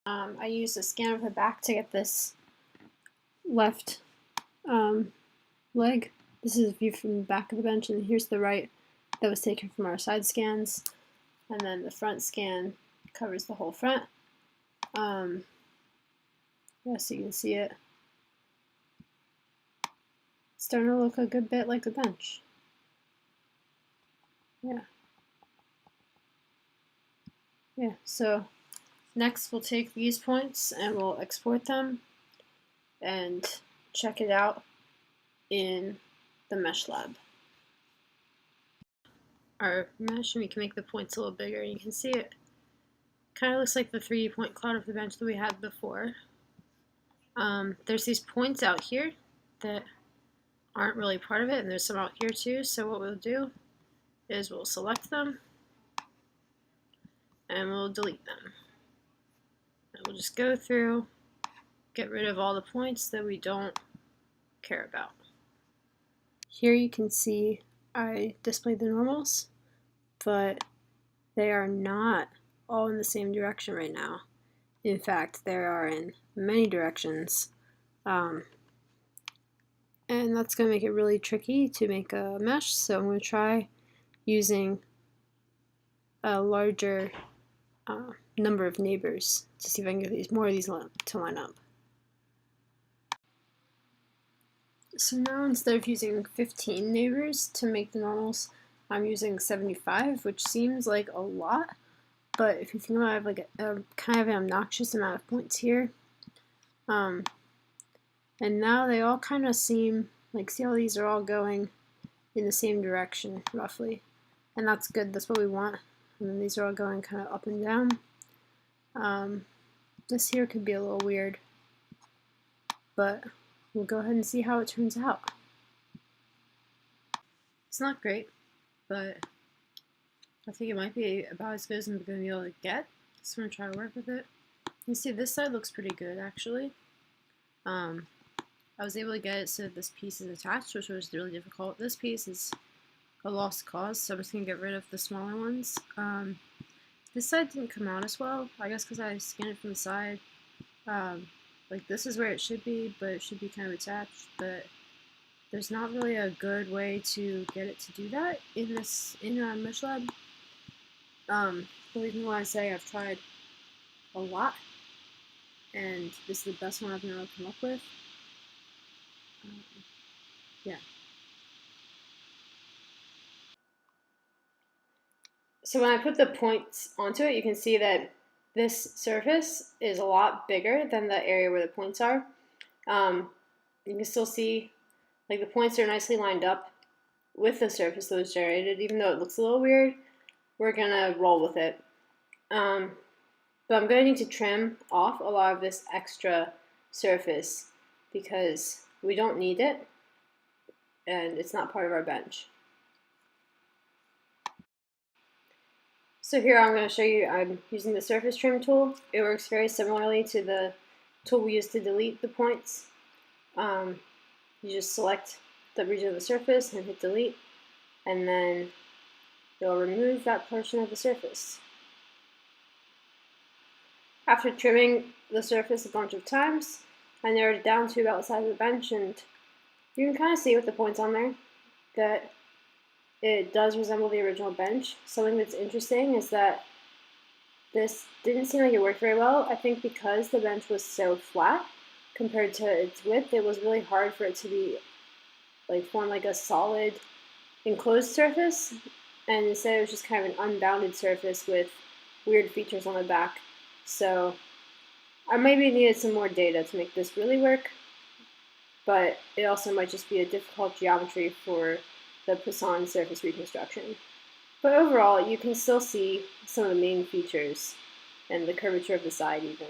I used a scan of the back to get this left leg. This is a view from the back of the bench, and here's the right that was taken from our side scans. And then the front scan covers the whole front. Yes, you can see it. It's starting to look a good bit like the bench. Yeah, so next we'll take these points and we'll export them and check it out in the Meshlab. Our mesh, and we can make the points a little bigger, and you can see it kind of looks like the 3D point cloud of the bench that we had before. There's these points out here that aren't really part of it, and there's some out here too, so what we'll do is we'll select them and we'll delete them. And we'll just go through, get rid of all the points that we don't care about. Here you can see I displayed the normals, but they are not all in the same direction right now. In fact, they are in many directions, and that's going to make it really tricky to make a mesh, so I'm going to try using a larger number of neighbors to see if I can get more of these to line up. So now instead of using 15 neighbors to make the normals, I'm using 75, which seems like a lot, but if you think about it, I have like a kind of an obnoxious amount of points here. And now they all kind of seem like, see how these are all going in the same direction roughly, and that's good, that's what we want. And then these are all going kind of up and down. This here could be a little weird, but we'll go ahead and see how it turns out. It's not great, but I think it might be about as good as I'm going to be able to get. So I'm going to try to work with it. You see this side looks pretty good actually. I was able to get it so that this piece is attached, which was really difficult. This piece is a lost cause, so I'm just going to get rid of the smaller ones. This side didn't come out as well, I guess because I scanned it from the side. Like this is where it should be, but it should be kind of attached, but there's not really a good way to get it to do that in Meshlab. Believe me when I say I've tried a lot, and this is the best one I've been able to come up with. Yeah. So when I put the points onto it, you can see that this surface is a lot bigger than the area where the points are. You can still see like the points are nicely lined up with the surface that was generated, even though it looks a little weird. We're gonna roll with it. But I'm going to need to trim off a lot of this extra surface because we don't need it and it's not part of our bench. So here I'm going to show you, I'm using the surface trim tool. It works very similarly to the tool we use to delete the points. You just select the region of the surface and hit delete, and then you'll remove that portion of the surface. After trimming the surface a bunch of times, I narrowed it down to about the size of the bench, and you can kind of see with the points on there that it does resemble the original bench. Something that's interesting is that this didn't seem like it worked very well. I think because the bench was so flat compared to its width, it was really hard for it to be like form like a solid enclosed surface, and instead it was just kind of an unbounded surface with weird features on the back. So I maybe needed some more data to make this really work, but it also might just be a difficult geometry for the Poisson surface reconstruction. But overall, you can still see some of the main features and the curvature of the side even.